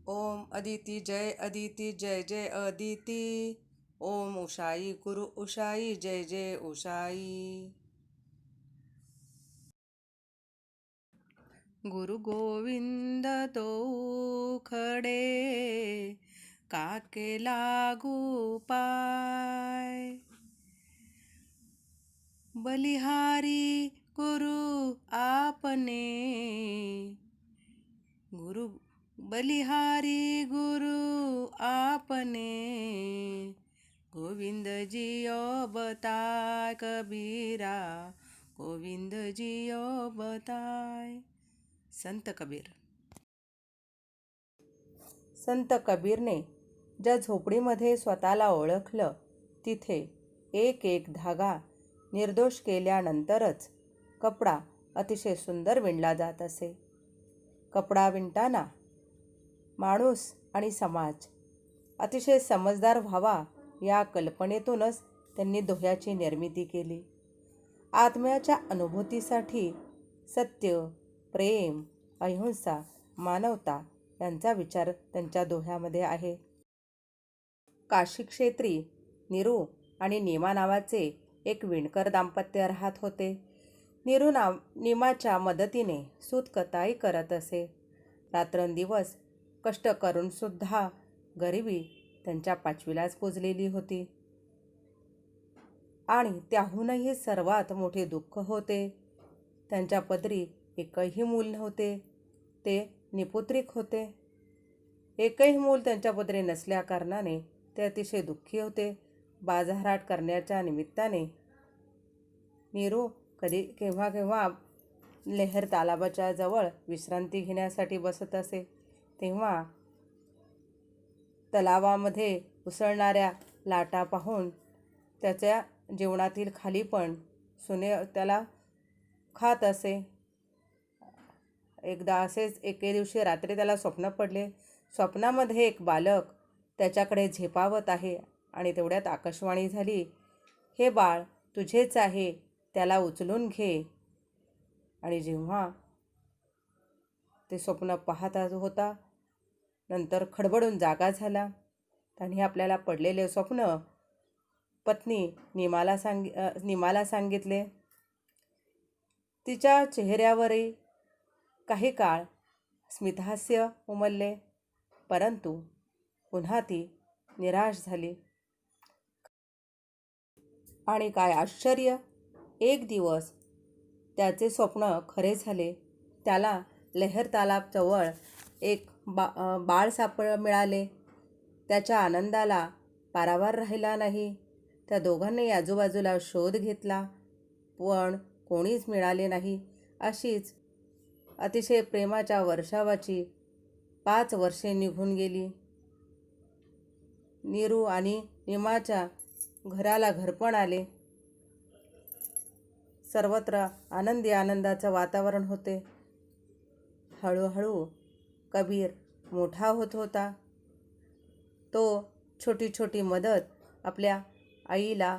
ओम अदिति जय जय अदिति। ओम उषाई गुरु उषाई जय जय उषाई। गुरु गोविंद तो खडे, काके लागू पाय। बलिहारी गुरु आपने, गुरु बलिहारी गुरु आपने। गोविंद जियो बताय कबीरा, गोविंद जियो बताय। संत कबीर। संत कबीरने ज्या झोपडीमध्ये स्वतःला ओळखलं, तिथे एक एक धागा निर्दोष केल्यानंतरच कपडा अतिशय सुंदर विणला जात असे. कपडा विणताना माणूस आणि समाज अतिशय समजदार व्हावा या कल्पनेतूनच त्यांनी दोह्याची निर्मिती केली. आत्म्याच्या अनुभूतीसाठी सत्य, प्रेम, अहिंसा, मानवता यांचा विचार त्यांच्या दोह्यामध्ये आहे. काशी क्षेत्री निरू आणि नीमा नावाचे एक विणकर दाम्पत्य राहत होते. निरू नीमाच्या मदतीने सूतकताई करत असे. रात्रंदिवस कष्ट करून सुद्धा गरिबी त्यांच्या पाचवीलाच पुजलेली होती. आणि त्याहूनही सर्वात मोठे दुःख होते, त्यांच्या पदरी एकही मूल नव्हते. ते निपुत्रिक होते. एकही मूल त्यांच्या पदरी नसल्या कारणाने ते अतिशय दुःखी होते. बाजारहाट करण्याच्या निमित्ताने निरू केव्हा केव्हा लेहर तालाबाच्या जवळ विश्रांती घेण्यासाठी बसत असे. तेव्हा तलावामध्ये उसळणाऱ्या लाटा पाहून त्याच्या जीवनातील खालीपण त्याला खात असे. एकदा असेच एके दिवशी रात्री त्याला स्वप्न पडले. स्वप्नामध्ये एक बालक त्याच्याकडे झेपावत आहे आणि तेवढ्यात आकाशवाणी झाली, हे बाळ तुझेच आहे, त्याला उचलून घे. आणि जेव्हा ते स्वप्न पाहत होता, नंतर खडबडून जागा झाला. त्यांनी आपल्याला पडलेले स्वप्न पत्नी नीमाला सांगितले. तिच्या चेहऱ्यावरही काही काळ स्मितहास्य उमलले, परंतु पुन्हा ती निराश झाली. आणि काय आश्चर्य, एक दिवस त्याचे स्वप्न खरे झाले. त्याला लेहर तालाबजवळ एक बाळ मिळाले. त्याच्या आनंदाला पारावार राहिला नाही. त्या दोघांनी आजूबाजूला शोध घेतला, पण कोणीच मिळाले नाही. अशीच अतिशय प्रेमाच्या वर्षावाची 5 वर्षे निघून गेली. निरू आणि नीमाच्या घराला घरपण आले. सर्वत्र आनंदाचं वातावरण होते. हळूहळू कबीर मोठा होत होता. तो छोटी छोटी मदत आपल्या आईला,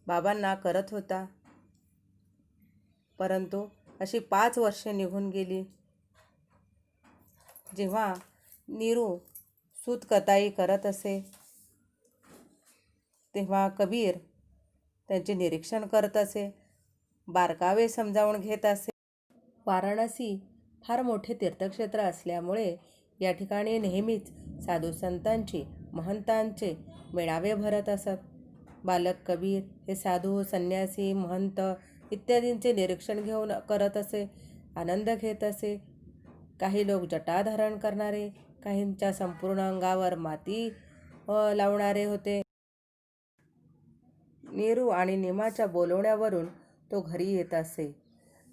बाबांना करत होता. परंतु अशी 5 वर्षे निघून गेली. जेव्हा निरू सूतकताई करत असे, तेव्हा कबीर त्यांचे निरीक्षण करत असे, बारकावे समजावून घेत असे. वाराणसी फार मोठे तीर्थक्षेत्र असल्यामुळे या ठिकाणी नेहमीच साधू संतांची, महंतांचे मेळावे भरत असत. बालक कबीर हे साधू, संन्यासी, महंत इत्यादींचे निरीक्षण करत असे, आनंद घेत असे. काही लोक जटा धारण करणारे, काहींच्या संपूर्ण अंगावर माती लावणारे होते. निरू आणि नीमाच्या बोलवण्यावरून तो घरी येत असे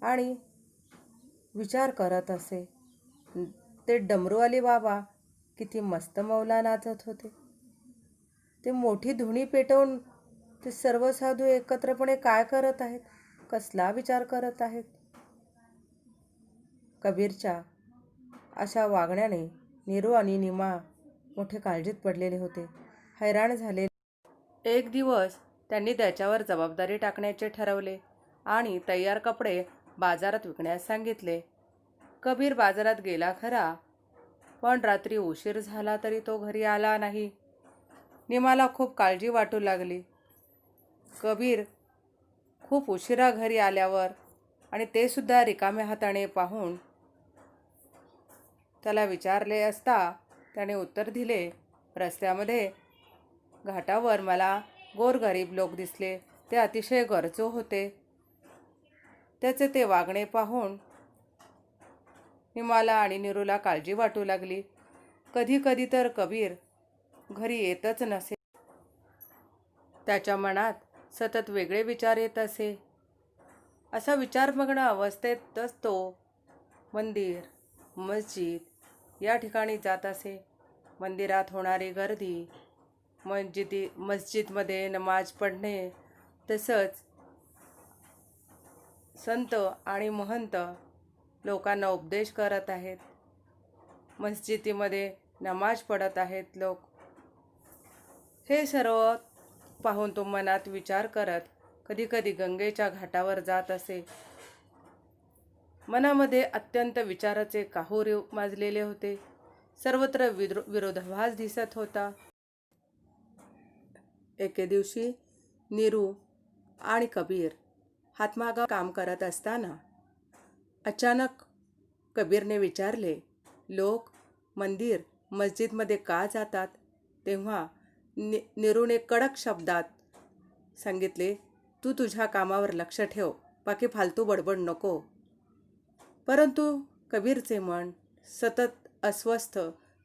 आणि विचार करत असे, ते डमरूवाले बाबा किती मस्त मौला नाचत होते. ते मोठी धुणी पेटवून ते सर्व साधू एकत्रपणे काय करत आहेत, कसला विचार करत आहेत. कबीरच्या अशा वागण्याने निरू आणि नीमा मोठे काळजीत पडलेले होते, हैराण झाले. एक दिवस त्यांनी त्याच्यावर जबाबदारी टाकण्याचे ठरवले आणि तयार कपडे बाजारात विकण्यास सांगितले. कबीर बाजारात गेला खरा, पण रात्री उशीर झाला तरी तो घरी आला नाही. निमाला खूप काळजी वाटू लागली. कबीर खूप उशिरा घरी आल्यावर आणि ते सुद्धा रिकाम्या हाताने पाहून त्याला विचारले असता त्याने उत्तर दिले, रस्त्यामध्ये घाटावर मला गोरगरीब लोक दिसले. ते अतिशय गरजू होते. त्याचे ते वागणे पाहून निमाला आणि नीरूला काळजी वाटू लागली. कधी कधी तर कबीर घरी येतच नसे. त्याच्या मनात सतत वेगळे विचार येत असे. असा विचारमग्न अवस्थेतच तो मंदिर, मस्जिद या ठिकाणी जात असे. मंदिरात होणारी गर्दी, मस्जिदमध्ये नमाज पढणे, तसंच संत आणि महंत लोकांना उपदेश करत आहेत. मस्जिदीमध्ये नमाज पढत आहेत लोक. हे सर्व पाहून तो मनात विचार करत कधीकधी गंगेच्या घाटावर जात असे. मनामध्ये अत्यंत विचाराचे काहूर माजलेले होते. सर्वत्र विरोधाभास दिसत होता. एके दिवशी नीरू आणि कबीर हातमागा काम करत असताना अचानक कबीरने विचारले, लोक मंदिर मस्जिदमध्ये का जातात? तेव्हा नीरूने कडक शब्दात सांगितले, तू तुझ्या कामावर लक्ष ठेव, बाकी फालतू बडबड नको. परंतु कबीरचे मन सतत अस्वस्थ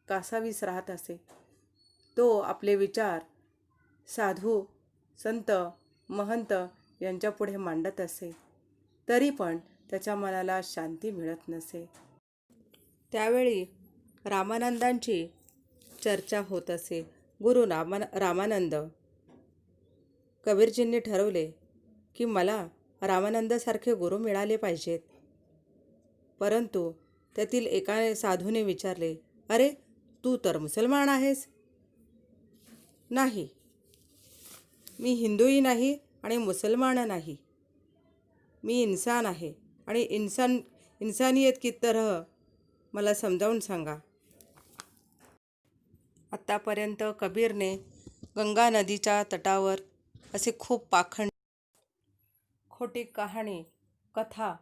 कासावीस राहत असे. तो आपले विचार साधू, संत, महंत यांच्यापुढे मांडत असे. तरी पण त्याच्या मनाला शांती मिळत नसे. त्यावेळी रामानंदांची चर्चा होत असे. गुरु रामानंद कबीरजींनी ठरवले की मला रामानंदासारखे गुरु मिळाले पाहिजेत. परंतु त्यातील एका साधूने विचारले, अरे तू तर मुसलमान आहेस? नाही, मी हिंदूही नाही आणि मुसलमान नाही. मी इन्सान आहे आणि इन्सानियत की तरह मला समजावून सांगा. आत्तापर्यंत कबीरने गंगा नदीच्या तटावर असे खूप पाखंड, खोटी कहाणी, कथा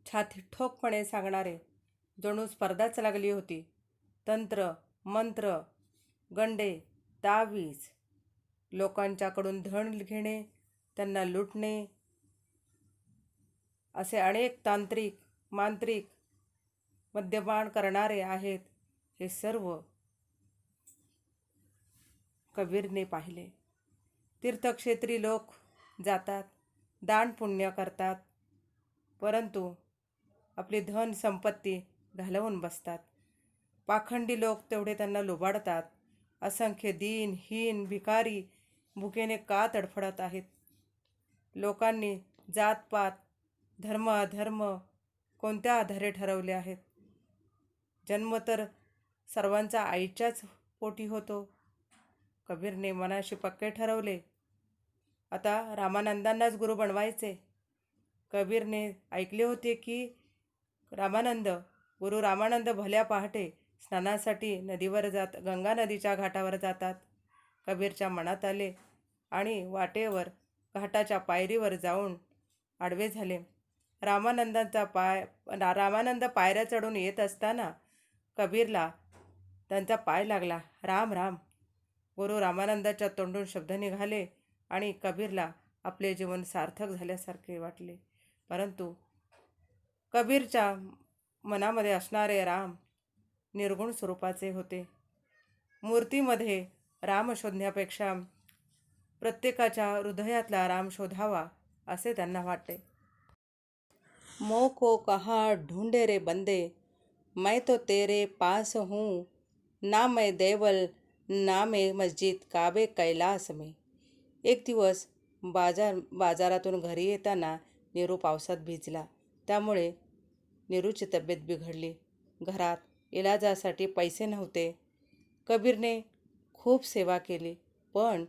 छाती ठोकपणे सांगणारे जणू स्पर्धाच लागली होती. तंत्र, मंत्र, गंडे, तावीज, लोकांच्याकडून धन घेणे, त्यांना लुटणे, असे अनेक तांत्रिक, मांत्रिक, मद्यपान करणारे आहेत. हे सर्व कबीरने पाहिले. तीर्थक्षेत्री लोक जातात, दान पुण्य करतात, परंतु आपली धन संपत्ती घालवून बसतात. पाखंडी लोक तेवढे त्यांना लुबाडतात. असंख्य दीन, हीन, भिकारी भुकेने का तडफडत आहेत. लोकांनी जातपात, धर्म अधर्म कोणत्या आधारे ठरवले आहेत? जन्म तर सर्वांचा आईच्याच पोटी होतो. कबीरने मनाशी पक्के ठरवले, आता रामानंदांनाच गुरु बनवायचे. कबीरने ऐकले होते की गुरु रामानंद भल्या पहाटे स्नानासाठी नदीवर गंगा नदीच्या घाटावर जातात. कबीरच्या मनात आले आणि वाटेवर घाटाच्या पायरीवर जाऊन आडवे झाले. रामानंद पायऱ्या चढून येत असताना कबीरला त्यांचा पाय लागला. राम राम. गुरु रामानंदाच्या तोंडून शब्द निघाले आणि कबीरला आपले जीवन सार्थक झाल्यासारखे वाटले. परंतु कबीरच्या मनामध्ये असणारे राम निर्गुण स्वरूपाचे होते. मूर्तीमध्ये राम शोधण्यापेक्षा प्रत्येकाच्या हृदयातला राम शोधावा असे त्यांना वाटते. मो को कहाँ ढूंढे रे बंदे, मैं तो तेरे पास हूँ, ना मैं देवल ना मैं मस्जिद, काबे कैलास में. एक दिवस बाजारातून घरी येताना नीरू पावसात भिजला. त्यामुळे नीरूची तब्येत बिघडली. घरात इलाजासाठी पैसे नव्हते. कबीरने खूप सेवा केली, पण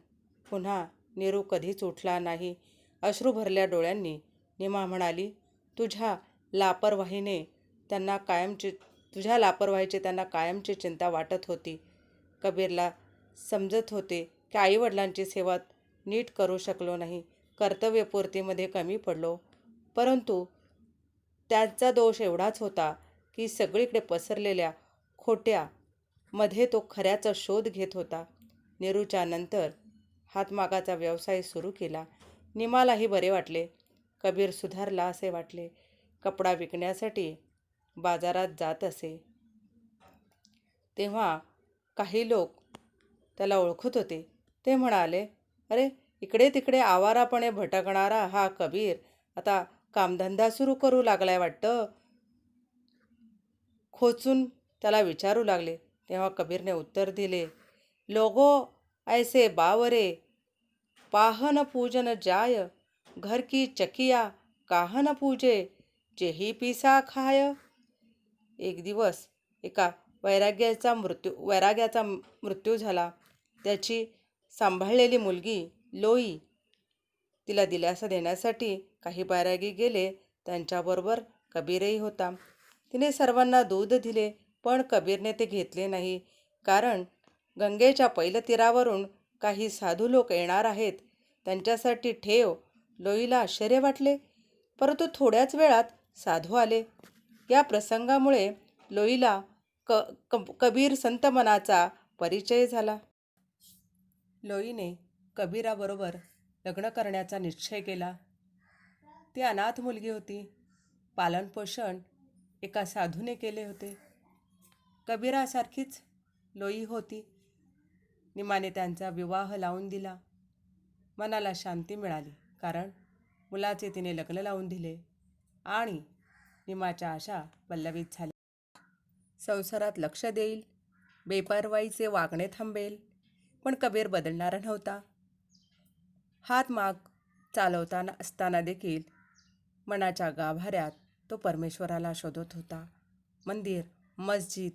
पुन्हा नीरू कधीच उठला नाही. अश्रू भरल्या डोळ्यांनी निमा म्हणाली, तुझ्या लापरवाहीने त्यांना कायमची तुझ्या लापरवाहीची त्यांना कायमची चिंता वाटत होती. कबीरला समजत होते की आईवडिलांची सेवा नीट करू शकलो नाही, कर्तव्यपूर्तीमध्ये कमी पडलो. परंतु त्याचा दोष एवढाच होता की सगळीकडे पसरलेल्या खोट्या मध्ये तो खऱ्याचा शोध घेत होता. नेहरूच्या नंतर हातमागाचा व्यवसाय सुरू केला. निमालाही बरे वाटले. कबीर सुधारला असे वाटले. कपडा विकण्यासाठी बाजारात जात असे तेव्हा काही लोक त्याला ओळखत होते. ते म्हणाले, अरे, इकडे तिकडे आवारापणे भटकणारा हा कबीर आता कामधंदा सुरू करू लागलाय वाटतं. खोचून त्याला विचारू लागले. तेव्हा कबीरने उत्तर दिले, लोगो ऐसे बावरे पाहन पूजन जाय, घर की चकिया काहन पूजे, जेही पिसा खाय. एक दिवस एका वैराग्याचा मृत्यू झाला. त्याची सांभाळलेली मुलगी लोई, तिला दिलासा देण्यासाठी काही बैरागी गेले. त्यांच्याबरोबर कबीरही होता. तिने सर्वांना दूध दिले, पण कबीरने ते घेतले नाही. कारण गंगेच्या पैलतीरावरून काही साधू लोक येणार आहेत, त्यांच्यासाठी ठेव. लोईला आश्चर्य वाटले, परंतु थोड्याच वेळात साधू आले. या प्रसंगामुळे लोईला कबीर संतमनाचा परिचय झाला. लोईने कबीराबरोबर लग्न करण्याचा निश्चय केला. ती अनाथ मुलगी होती. पालनपोषण एका साधूने केले होते. कबीरासारखीच लोई होती. निमाने त्यांचा विवाह लावून दिला. मनाला शांती मिळाली, कारण मुलाचे तिने लग्न लावून दिले आणि निमाच्या आशा पल्लवित झाल्या. संसारात लक्ष देईल, बेपरवाईचे वागणे थांबेल. पण कबीर बदलणारा नव्हता. हातमाग चालवताना असताना देखील मनाच्या गाभाऱ्यात तो परमेश्वराला शोधत होता. मंदिर, मस्जिद,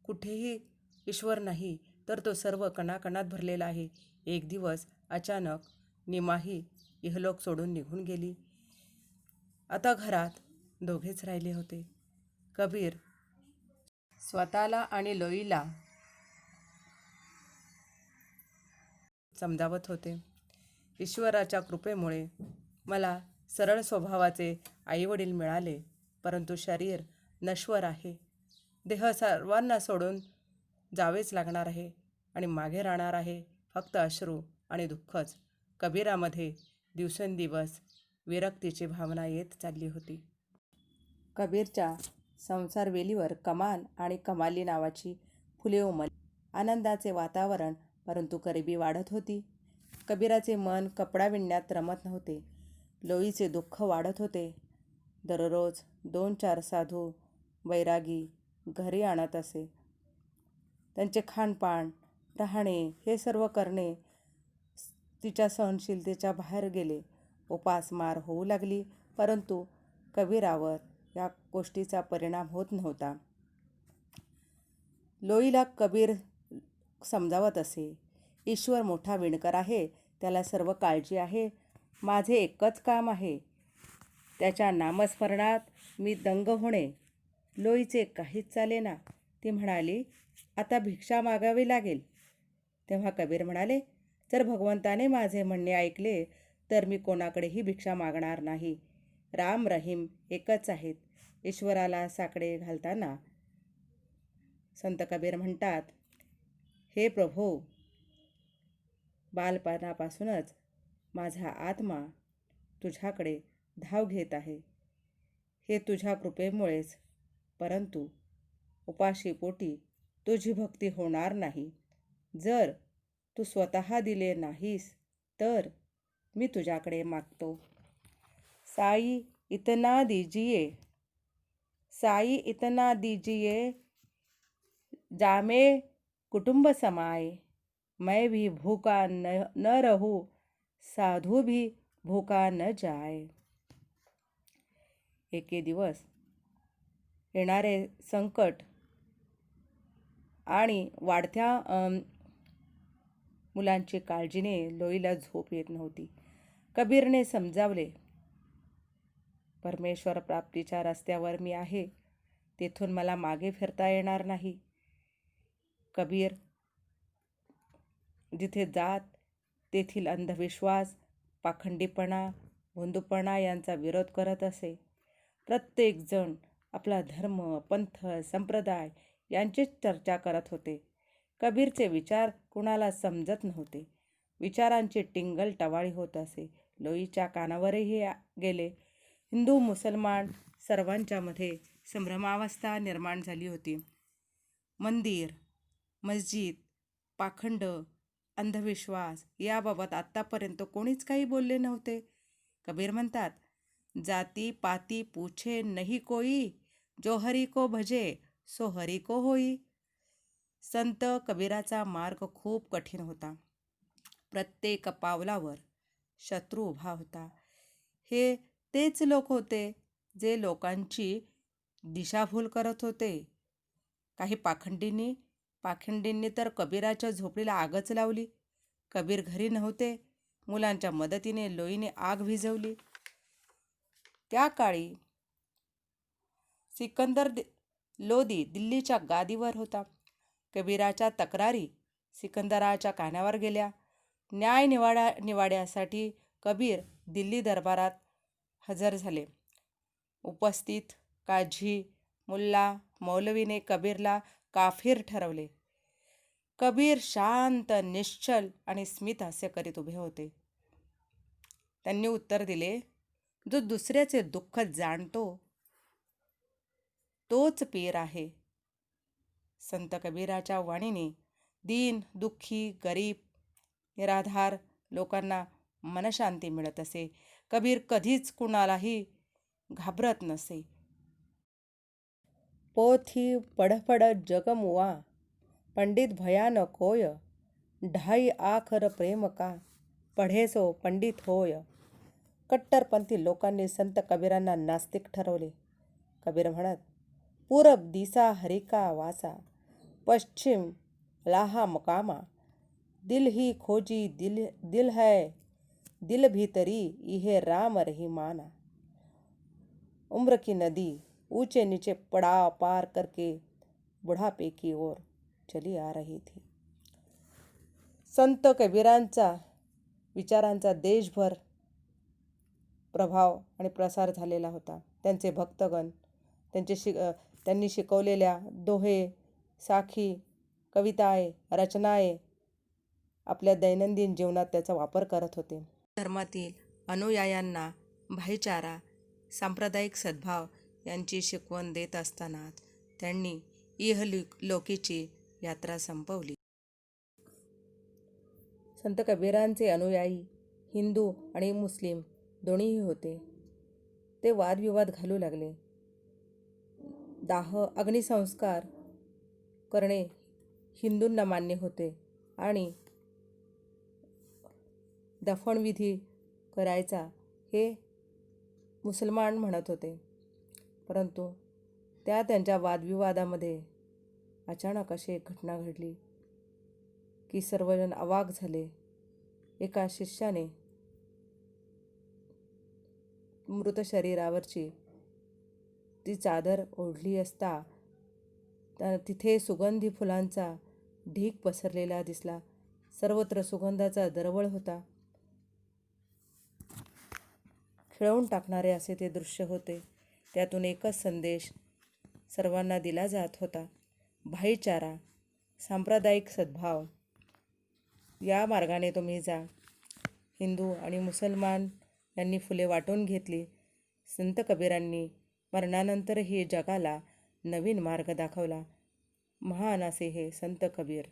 कुठेही ईश्वर नाही, तर तो सर्व कणाकणात भरलेला आहे. एक दिवस अचानक निमाही इहलोक सोडून निघून गेली. आता घरात दोघेच राहिले होते. कबीर स्वतःला आणि लोईला समजावत होते, ईश्वराच्या कृपेमुळे मला सरळ स्वभावाचे आईवडील मिळाले, परंतु शरीर नश्वर आहे. देह सर्वांना सोडून जावेच लागणार आहे आणि मागे राहणार आहे फक्त अश्रू आणि दुःखच. कबीरामध्ये दिवसेंदिवस विरक्तीची भावना येत चालली होती. कबीरच्या संसारवेलीवर कमाल आणि कमाली नावाची फुले उमलली. आनंदाचे वातावरण, परंतु गरिबी वाढत होती. कबीराचे मन कपडा विणण्यात रमत नव्हते. लोईचे दुःख वाढत होते. दररोज 2-4 साधू बैरागी घरी आणत असे. त्यांचे खानपान, राहणे हे सर्व करणे तिच्या सहनशीलतेच्या बाहेर गेले. उपासमार होऊ लागली, परंतु कबीरावर या गोष्टीचा परिणाम होत नव्हता. लोईला कबीर समजावत असे, ईश्वर मोठा विणकर आहे, त्याला सर्व काळजी आहे. माझे एकच काम आहे, त्याच्या नामस्मरणात मी दंग होणे. लोईचे काहीच चालेना. ती म्हणाली, आता भिक्षा मागावी लागेल. तेव्हा कबीर म्हणाले, जर भगवंताने माझे म्हणणे ऐकले तर मी कोणाकडेही भिक्षा मागणार नाही. राम रहीम एकच आहेत. ईश्वराला साकडे घालताना संत कबीर म्हणतात, हे प्रभो, बालपणापासूनच माझा आत्मा तुझ्याकडे धाव घेत आहे. हे तुझ्या कृपेमुळेच, परंतु उपाशीपोटी तुझी भक्ती होणार नाही. जर तू स्वतः दिले नाहीस तर मी तुझ्याकडे मागतो. साई इतना दीजिए, साई इतना दीजिए, जामे कुटुंब समाए. मैं भी भूखा न रहूं, साधू भी भूखा न जाए. एके दिवस येणारे संकट आणि वाढत्या मुलांची काळजीने लोईला झोप येत नव्हती. कबीरने समजावले, परमेश्वर प्राप्तीच्या रस्त्यावर मी आहे. तेथून मला मागे फिरता येणार नाही. कबीर जिथे जात तेथील अंधविश्वास, पाखंडीपणा, भोंदूपणा यांचा विरोध करत असे. प्रत्येकजण आपला धर्म, पंथ, संप्रदाय यांचीच चर्चा करत होते. कबीरचे विचार कुणाला समजत नव्हते. विचारांची टिंगल टवाळी होत असे. लोईच्या कानावरही गेले. हिंदू मुसलमान सर्वांच्यामध्ये संभ्रमावस्था निर्माण झाली होती. मंदिर, मस्जिद, पाखंड, अंधविश्वास याबाबत आत्तापर्यंत कोणीच काही बोलले नव्हते. कबीर म्हणतात, जाती पाती पूछे नहीं कोई, जो हरी को भजे सो हरी को होई. संत कबीराचा मार्ग खूप कठीण होता. प्रत्येक पावलावर शत्रू उभा होता. हे तेच लोक होते जे लोकांची दिशाभूल करत होते. काही पाखंडींनी तर कबीराच्या झोपडीला आगच लावली. कबीर घरी नव्हते. मुलांच्या मदतीने लोईने आग विझवली. त्या काळी सिकंदर लोदी दिल्लीच्या गादीवर होता. कबीराच्या तक्रारी सिकंदराच्या कानावर गेल्या. न्याय निवाड्यासाठी कबीर दिल्ली दरबारात हजर झाले. उपस्थित काझी, मुल्ला, मौलवीने कबीरला काफिर ठरवले. कबीर शांत, निश्चल आणि स्मित हास्य करीत उभे होते. त्यांनी उत्तर दिले, जो दुसऱ्याचे दुःख जाणतो तोच पीर आहे. संत कबीराच्या वाणीने दीन, दुःखी, गरीब, निराधार लोकांना मनशांती मिळत असे. कबीर कधीच कुणालाही घाबरत नसे. पोथी पढ़ जग मुआ, पंडित भया न कोय, ढाई आखर प्रेम का, पढ़े सो पंडित होय. कट्टरपंथी लोकांनी संत कबीरांना नास्तिक ठरवले. कबीर म्हणत, पूरब दिसा हरिका वासा, पश्चिम लाहा मकामा, दिल ही खोजी दिल है, दिल भीतरी इहे राम रही माना. उम्र की नदी ऊंचे नीचे पड़ाव पार करके बुढ़ापे की ओर चली आ रही थी. संत कबीरांचा विचारांचा देशभर प्रभाव आणि प्रसार झालेला होता. त्यांचे भक्तगण त्यांनी शिकवलेल्या दोहे, साखी, कविताए, रचनाए आपल्या दैनंदिन जीवनात त्याचा वापर करत होते. धर्मातील अनुयायांना भाईचारा, सांप्रदायिक सद्भाव यांची शिकवण देत असतानाच त्यांनी इहलोकीची यात्रा संपवली. संत कबीरांचे अनुयायी हिंदू आणि मुस्लिम दोन्हीही होते. ते वादविवाद घालू लागले. दाह अग्निसंस्कार करणे हिंदूंना मान्य होते आणि दफनविधी करायचा हे मुसलमान म्हणत होते. परंतु त्यांच्या वादविवादामध्ये अचानक अशी एक घटना घडली की सर्वजण अवाक झाले. एका शिष्याने मृत शरीरावरची ती चादर ओढली असता तिथे सुगंधी फुलांचा ढीग पसरलेला दिसला. सर्वत्र सुगंधाचा दरवळ होता. खिळवून टाकणारे असे ते दृश्य होते. त्यातून एकच संदेश सर्वांना दिला जात होता, भाईचारा, सांप्रदायिक सद्भाव या मार्गाने तुम्ही जा. हिंदू आणि मुसलमान यांनी फुले वाटून घेतली. संत कबीरांनी मरणानंतरही जगाला नवीन मार्ग दाखवला. महान असे हे संत कबीर.